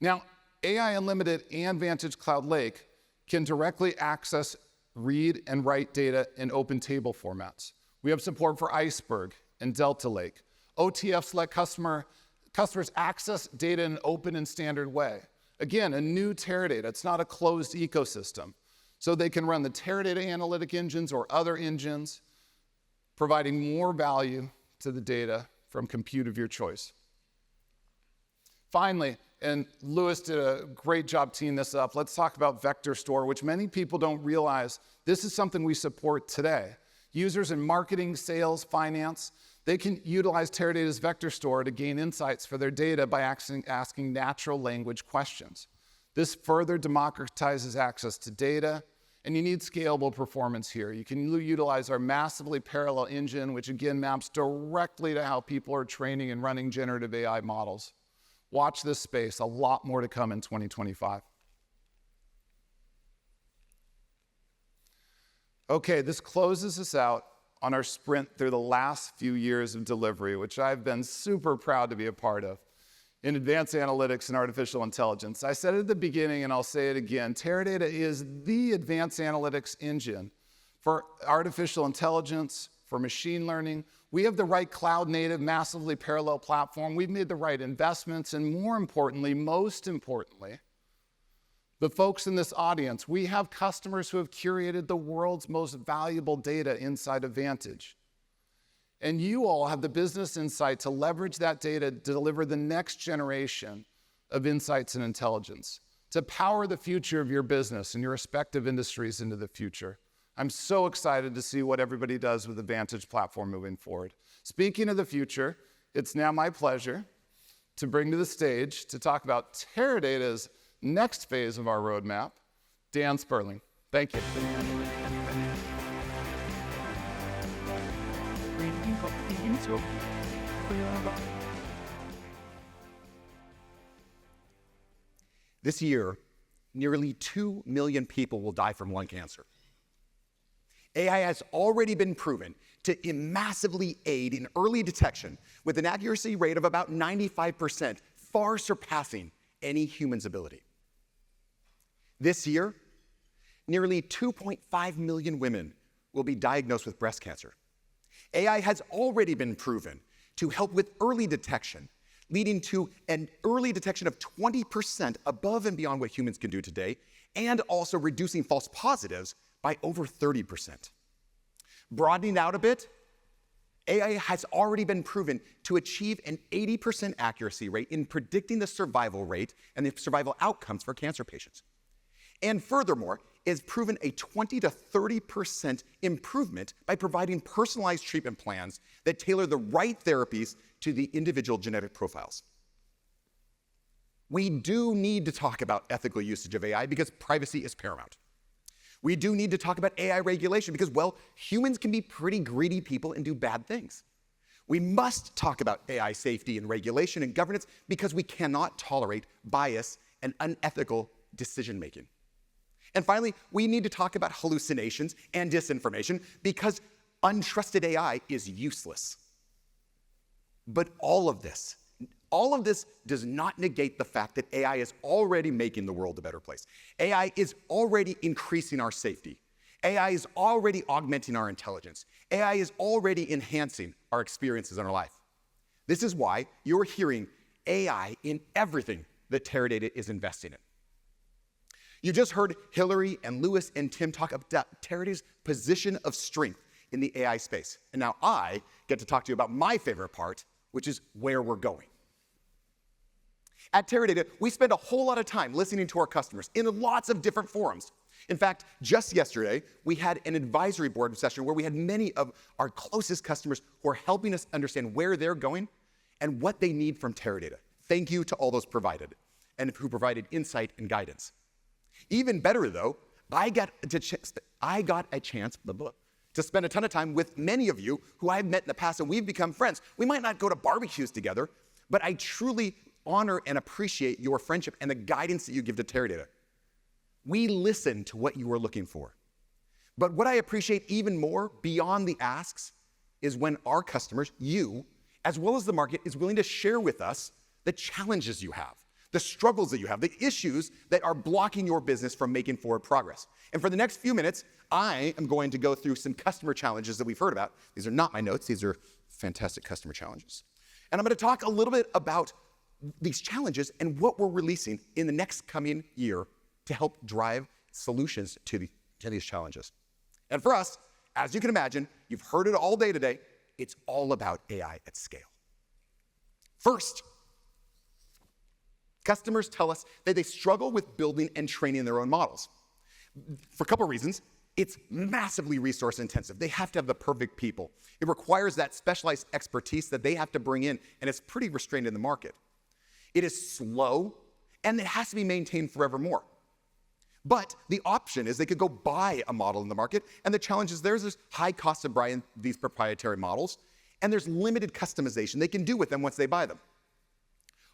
Now, AI Unlimited and Vantage Cloud Lake can directly access, read, and write data in open table formats. We have support for Iceberg and Delta Lake. OTFs let customers access data in an open and standard way. Again, a new Teradata. It's not a closed ecosystem. So they can run the Teradata analytic engines or other engines, providing more value to the data from compute of your choice. Finally, and Lewis did a great job teeing this up, let's talk about Vector Store, which many people don't realize this is something we support today. Users in marketing, sales, finance, they can utilize Teradata's Vector Store to gain insights for their data by asking natural language questions. This further democratizes access to data, and you need scalable performance here. You can utilize our massively parallel engine, which again maps directly to how people are training and running generative AI models. Watch this space, a lot more to come in 2025. Okay, this closes us out on our sprint through the last few years of delivery, which I've been super proud to be a part of, in advanced analytics and artificial intelligence. I said it at the beginning, and I'll say it again, Teradata is the advanced analytics engine for artificial intelligence, for machine learning. We have the right cloud-native, massively parallel platform. We've made the right investments, and more importantly, most importantly, the folks in this audience, we have customers who have curated the world's most valuable data inside of Vantage. And you all have the business insight to leverage that data to deliver the next generation of insights and intelligence, to power the future of your business and your respective industries into the future. I'm so excited to see what everybody does with the Vantage platform moving forward. Speaking of the future, it's now my pleasure to bring to the stage to talk about Teradata's next phase of our roadmap, Dan Sperling. Thank you. This year, nearly 2 million people will die from lung cancer. AI has already been proven to massively aid in early detection with an accuracy rate of about 95%, far surpassing any human's ability. This year, nearly 2.5 million women will be diagnosed with breast cancer. AI has already been proven to help with early detection, leading to an early detection of 20% above and beyond what humans can do today, and also reducing false positives by over 30%. Broadening out a bit, AI has already been proven to achieve an 80% accuracy rate in predicting the survival rate and the survival outcomes for cancer patients. And furthermore, is proven a 20 to 30% improvement by providing personalized treatment plans that tailor the right therapies to the individual genetic profiles. We do need to talk about ethical usage of AI because privacy is paramount. We do need to talk about AI regulation because, well, humans can be pretty greedy people and do bad things. We must talk about AI safety and regulation and governance because we cannot tolerate bias and unethical decision-making. And finally, we need to talk about hallucinations and disinformation because untrusted AI is useless. But all of this does not negate the fact that AI is already making the world a better place. AI is already increasing our safety. AI is already augmenting our intelligence. AI is already enhancing our experiences in our life. This is why you're hearing AI in everything that Teradata is investing in. You just heard Hillary and Lewis and Tim talk about Teradata's position of strength in the AI space. And now I get to talk to you about my favorite part, which is where we're going. At Teradata, we spend a whole lot of time listening to our customers in lots of different forums. In fact, just yesterday, we had an advisory board session where we had many of our closest customers who are helping us understand where they're going and what they need from Teradata. Thank you to all those provided and who provided insight and guidance. Even better, though, I got a chance to spend a ton of time with many of you who I've met in the past, and we've become friends. We might not go to barbecues together, but I truly honor and appreciate your friendship and the guidance that you give to Teradata. We listen to what you are looking for. But what I appreciate even more beyond the asks is when our customers, you, as well as the market, is willing to share with us the challenges you have, the struggles that you have, the issues that are blocking your business from making forward progress. And for the next few minutes, I am going to go through some customer challenges that we've heard about. These are not my notes. These are fantastic customer challenges. And I'm going to talk a little bit about these challenges and what we're releasing in the next coming year to help drive solutions to these challenges. And for us, as you can imagine, you've heard it all day today, it's all about AI at scale. First, customers tell us that they struggle with building and training their own models. For a couple of reasons. It's massively resource intensive. They have to have the perfect people. It requires that specialized expertise that they have to bring in, and it's pretty restrained in the market. It is slow, and it has to be maintained forevermore. But the option is they could go buy a model in the market, and the challenge is there's this high cost of buying these proprietary models, and there's limited customization they can do with them once they buy them.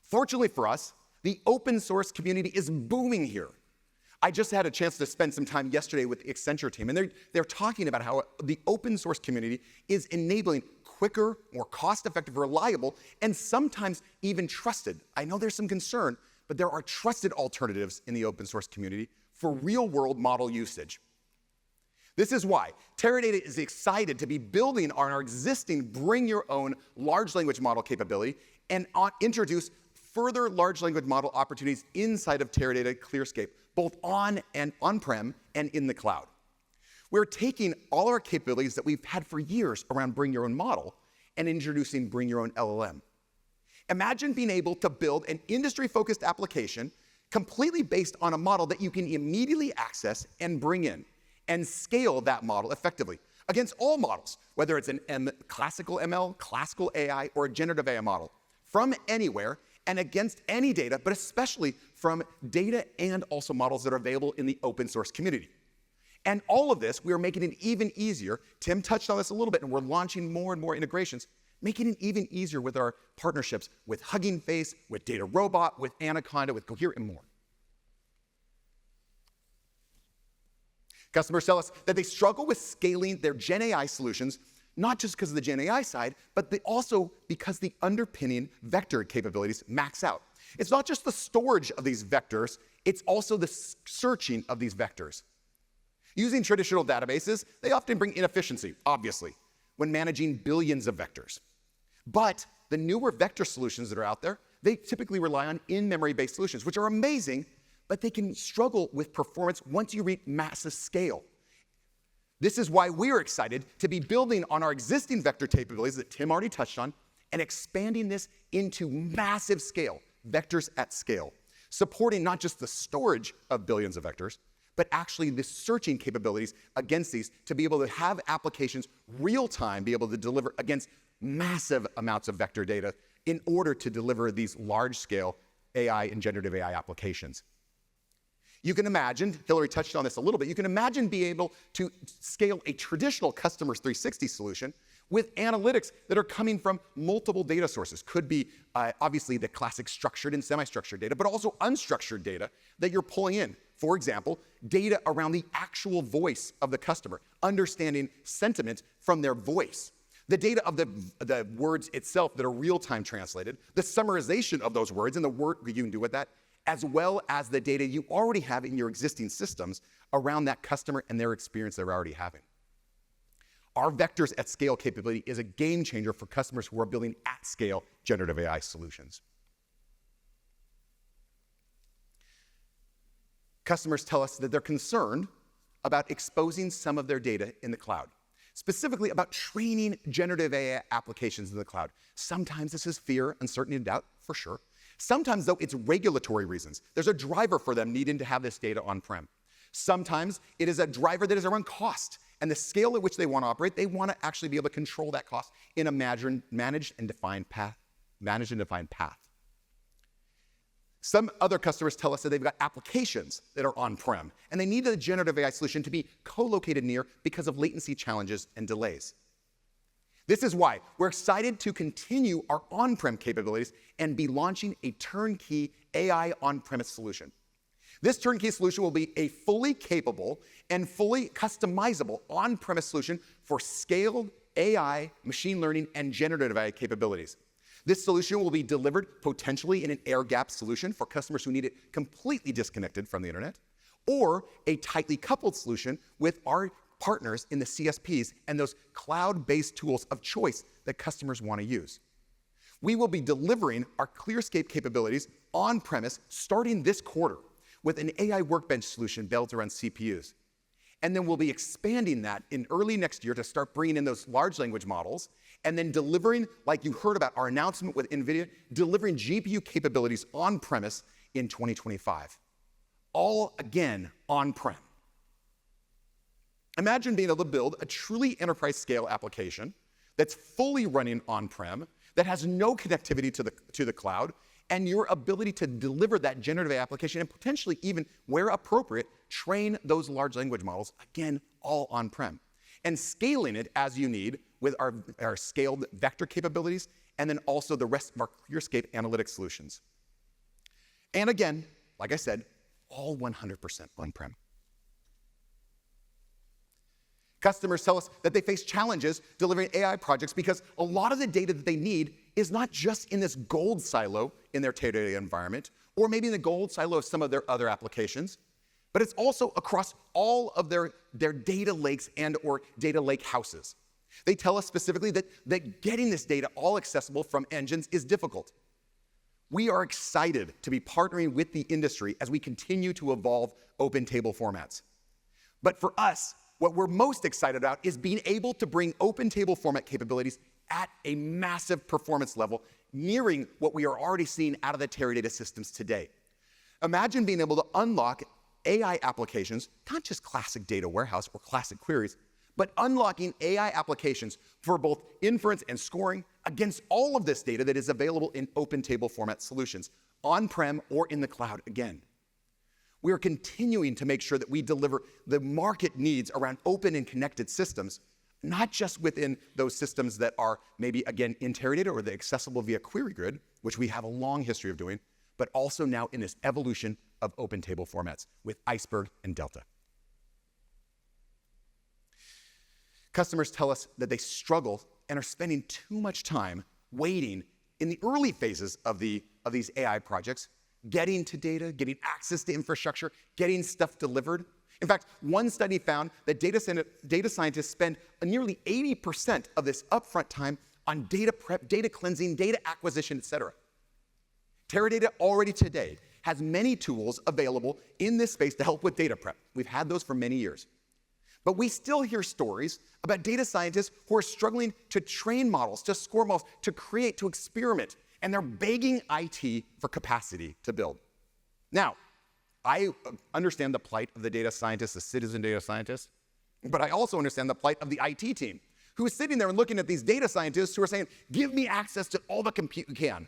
Fortunately for us, the open source community is booming here. I just had a chance to spend some time yesterday with the Accenture team, and they're talking about how the open source community is enabling quicker, more cost-effective, reliable, and sometimes even trusted. I know there's some concern, but there are trusted alternatives in the open source community for real-world model usage. This is why Teradata is excited to be building on our existing bring your own large language model capability and introduce further large language model opportunities inside of Teradata ClearScape, both on-prem and in the cloud. We're taking all our capabilities that we've had for years around bring your own model and introducing bring your own LLM. Imagine being able to build an industry-focused application completely based on a model that you can immediately access and bring in and scale that model effectively. against all models, whether it's an classical ML, classical AI, or a generative AI model, from anywhere and against any data, but especially from data and also models that are available in the open source community. And all of this, we are making it even easier. Tim touched on this a little bit, and we're launching more and more integrations, making it even easier with our partnerships with Hugging Face, with Data Robot, with Anaconda, with Cohere, and more. Customers tell us that they struggle with scaling their Gen AI solutions, not just because of the Gen AI side, but also because the underpinning vector capabilities max out. It's not just the storage of these vectors, it's also the searching of these vectors. Using traditional databases, they often bring inefficiency, obviously, when managing billions of vectors. But the newer vector solutions that are out there, they typically rely on in-memory-based solutions, which are amazing, but they can struggle with performance once you reach massive scale. This is why we're excited to be building on our existing vector capabilities that Tim already touched on and expanding this into massive scale, vectors at scale, supporting not just the storage of billions of vectors, but actually the searching capabilities against these to be able to have applications real-time, be able to deliver against massive amounts of vector data in order to deliver these large-scale AI and generative AI applications. You can imagine, Hillary touched on this a little bit, you can imagine being able to scale a traditional Customer 360 solution with analytics that are coming from multiple data sources. Could be obviously the classic structured and semi-structured data, but also unstructured data that you're pulling in. For example, data around the actual voice of the customer, understanding sentiment from their voice. The data of the words itself that are real-time translated, the summarization of those words and the work you can do with that, as well as the data you already have in your existing systems around that customer and their experience they're already having. Our vectors at scale capability is a game changer for customers who are building at scale generative AI solutions. Customers tell us that they're concerned about exposing some of their data in the cloud, specifically about training generative AI applications in the cloud. Sometimes this is fear, uncertainty, and doubt, for sure. Sometimes, though, it's regulatory reasons. There's a driver for them needing to have this data on-prem. Sometimes it is a driver that is around cost and the scale at which they want to operate. They want to actually be able to control that cost in a managed and defined path. Some other customers tell us that they've got applications that are on-prem, and they need a generative AI solution to be co-located near because of latency challenges and delays. This is why we're excited to continue our on-prem capabilities and be launching a turnkey AI on-premise solution. This turnkey solution will be a fully capable and fully customizable on-premise solution for scaled AI, machine learning, and generative AI capabilities. This solution will be delivered potentially in an air-gapped solution for customers who need it completely disconnected from the internet, or a tightly coupled solution with our partners in the CSPs and those cloud-based tools of choice that customers want to use. We will be delivering our ClearScape capabilities on-premise starting this quarter with an AI workbench solution built around CPUs. And then we'll be expanding that in early next year to start bringing in those large language models and then delivering, like you heard about our announcement with NVIDIA, delivering GPU capabilities on-premise in 2025. All, again, on-prem. Imagine being able to build a truly enterprise-scale application that's fully running on-prem, that has no connectivity to the cloud, and your ability to deliver that generative AI application and potentially even, where appropriate, train those large language models, again, all on-prem. And scaling it as you need with our scaled vector capabilities, and then also the rest of our ClearScape analytics solutions. And again, like I said, all 100% on-prem. Customers tell us that they face challenges delivering AI projects because a lot of the data that they need is not just in this gold silo in their Teradata environment, or maybe in the gold silo of some of their other applications, but it's also across all of their data lakes and or data lake houses. They tell us specifically that getting this data all accessible from engines is difficult. We are excited to be partnering with the industry as we continue to evolve open table formats. But for us, what we're most excited about is being able to bring open table format capabilities at a massive performance level, nearing what we are already seeing out of the Teradata systems today. Imagine being able to unlock AI applications, not just classic data warehouse or classic queries, but unlocking AI applications for both inference and scoring against all of this data that is available in open table format solutions, on-prem or in the cloud again. We are continuing to make sure that we deliver the market needs around open and connected systems, not just within those systems that are maybe, again, in Teradata or the accessible via Query Grid, which we have a long history of doing, but also now in this evolution of open table formats with Iceberg and Delta. Customers tell us that they struggle and are spending too much time waiting in the early phases of these AI projects, getting to data, getting access to infrastructure, getting stuff delivered. In fact, one study found that data scientists spend nearly 80% of this upfront time on data prep, data cleansing, data acquisition, et cetera. Teradata already today has many tools available in this space to help with data prep. We've had those for many years. But we still hear stories about data scientists who are struggling to train models, to score models, to create, to experiment, and they're begging IT for capacity to build. Now, I understand the plight of the data scientist, the citizen data scientist, but I also understand the plight of the IT team, who is sitting there and looking at these data scientists who are saying, give me access to all the compute you can.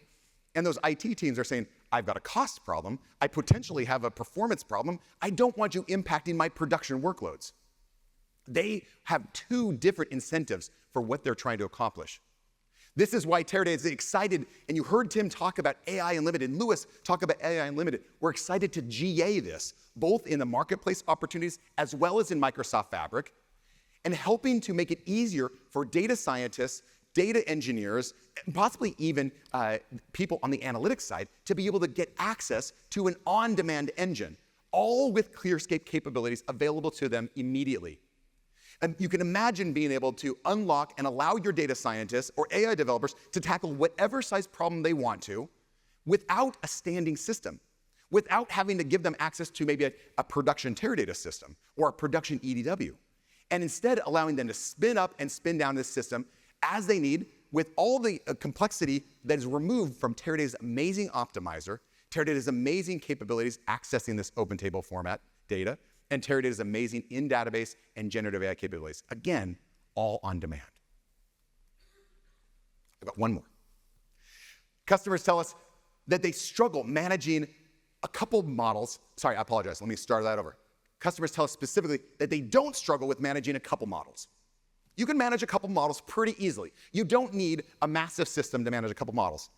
And those IT teams are saying, I've got a cost problem, I potentially have a performance problem, I don't want you impacting my production workloads. They have two different incentives for what they're trying to accomplish. This is why Teradata is excited, and you heard Tim talk about AI Unlimited, Lewis talk about AI Unlimited. We're excited to GA this, both in the marketplace opportunities as well as in Microsoft Fabric, and helping to make it easier for data scientists, data engineers, and possibly even people on the analytics side to be able to get access to an on-demand engine, all with ClearScape capabilities available to them immediately. And you can imagine being able to unlock and allow your data scientists or AI developers to tackle whatever size problem they want to without a standing system, without having to give them access to maybe a production Teradata system or a production EDW, and instead allowing them to spin up and spin down this system as they need with all the complexity that is removed from Teradata's amazing optimizer, Teradata's amazing capabilities accessing this open table format data, and Teradata's amazing in-database and generative AI capabilities. Again, all on demand. I've got one more. Customers tell us that they struggle managing a couple models. Sorry, I apologize. Let me start that over. Customers tell us specifically that they don't struggle with managing a couple models. You can manage a couple models pretty easily. You don't need a massive system to manage a couple models.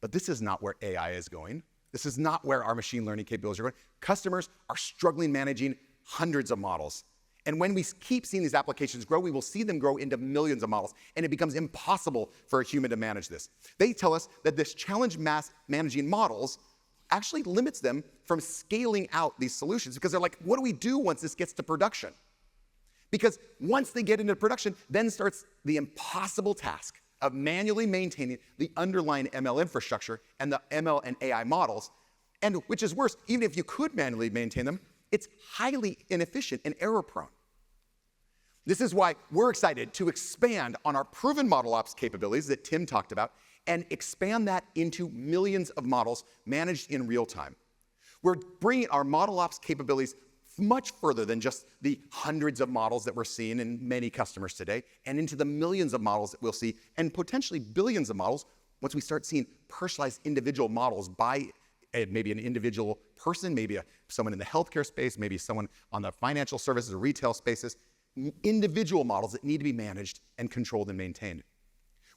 But this is not where AI is going. This is not where our machine learning capabilities are going. Customers are struggling managing hundreds of models. And when we keep seeing these applications grow, we will see them grow into millions of models, and it becomes impossible for a human to manage this. They tell us that this challenge managing models actually limits them from scaling out these solutions because they're like, what do we do once this gets to production? Because once they get into production, then starts the impossible task of manually maintaining the underlying ML infrastructure and the ML and AI models, and which is worse, even if you could manually maintain them, it's highly inefficient and error-prone. This is why we're excited to expand on our proven model ops capabilities that Tim talked about and expand that into millions of models managed in real time. We're bringing our model ops capabilities much further than just the hundreds of models that we're seeing in many customers today, and into the millions of models that we'll see, and potentially billions of models once we start seeing personalized individual models by maybe an individual person, maybe someone in the healthcare space, maybe someone on the financial services or retail spaces, individual models that need to be managed and controlled and maintained.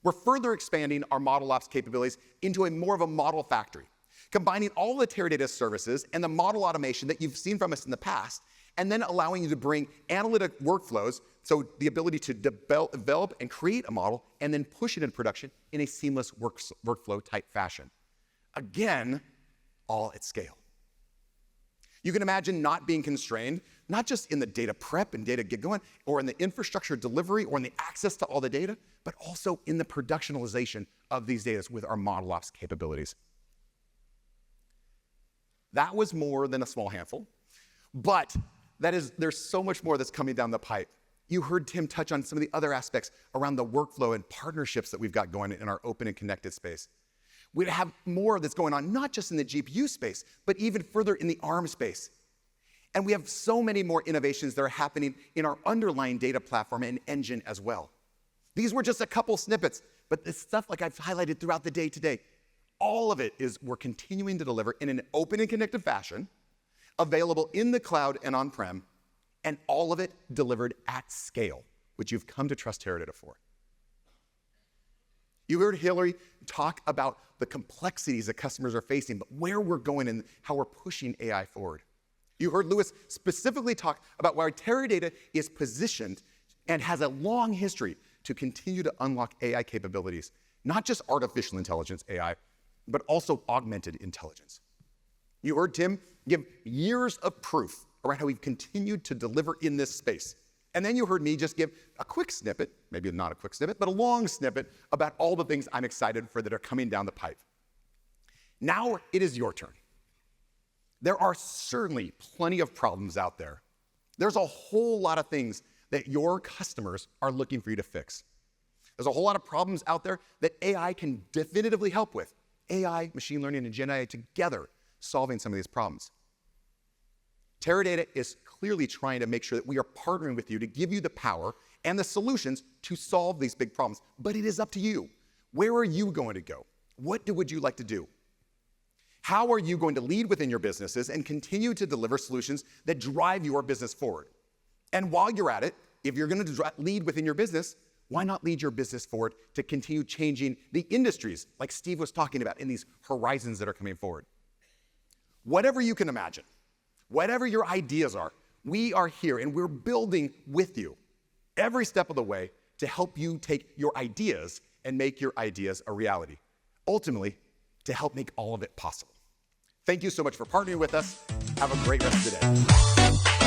We're further expanding our model ops capabilities into more of a model factory, combining all the Teradata services and the model automation that you've seen from us in the past, and then allowing you to bring analytic workflows, so the ability to develop and create a model and then push it into production in a seamless workflow type fashion. Again, all at scale. You can imagine not being constrained, not just in the data prep and data get going, or in the infrastructure delivery, or in the access to all the data, but also in the productionalization of these data with our model ops capabilities. That was more than a small handful, but there's so much more that's coming down the pipe. You heard Tim touch on some of the other aspects around the workflow and partnerships that we've got going in our open and connected space. We have more that's going on, not just in the GPU space, but even further in the ARM space. And we have so many more innovations that are happening in our underlying data platform and engine as well. These were just a couple snippets, but the stuff like I've highlighted throughout the day today, all of it is we're continuing to deliver in an open and connected fashion, available in the cloud and on-prem, and all of it delivered at scale, which you've come to trust Teradata for. You heard Hillary talk about the complexities that customers are facing, but where we're going and how we're pushing AI forward. You heard Lewis specifically talk about why Teradata is positioned and has a long history to continue to unlock AI capabilities, not just artificial intelligence AI, but also augmented intelligence. You heard Tim give years of proof around how we've continued to deliver in this space. And then you heard me just give a quick snippet, maybe not a quick snippet, but a long snippet about all the things I'm excited for that are coming down the pipe. Now it is your turn. There are certainly plenty of problems out there. There's a whole lot of things that your customers are looking for you to fix. There's a whole lot of problems out there that AI can definitively help with. AI, machine learning, and Gen AI together solving some of these problems. Teradata is clearly trying to make sure that we are partnering with you to give you the power and the solutions to solve these big problems. But it is up to you. Where are you going to go? What would you like to do? How are you going to lead within your businesses and continue to deliver solutions that drive your business forward? And while you're at it, if you're going to lead within your business, why not lead your business forward to continue changing the industries like Steve was talking about in these horizons that are coming forward? Whatever you can imagine, whatever your ideas are, we are here and we're building with you every step of the way to help you take your ideas and make your ideas a reality. Ultimately, to help make all of it possible. Thank you so much for partnering with us. Have a great rest of the day.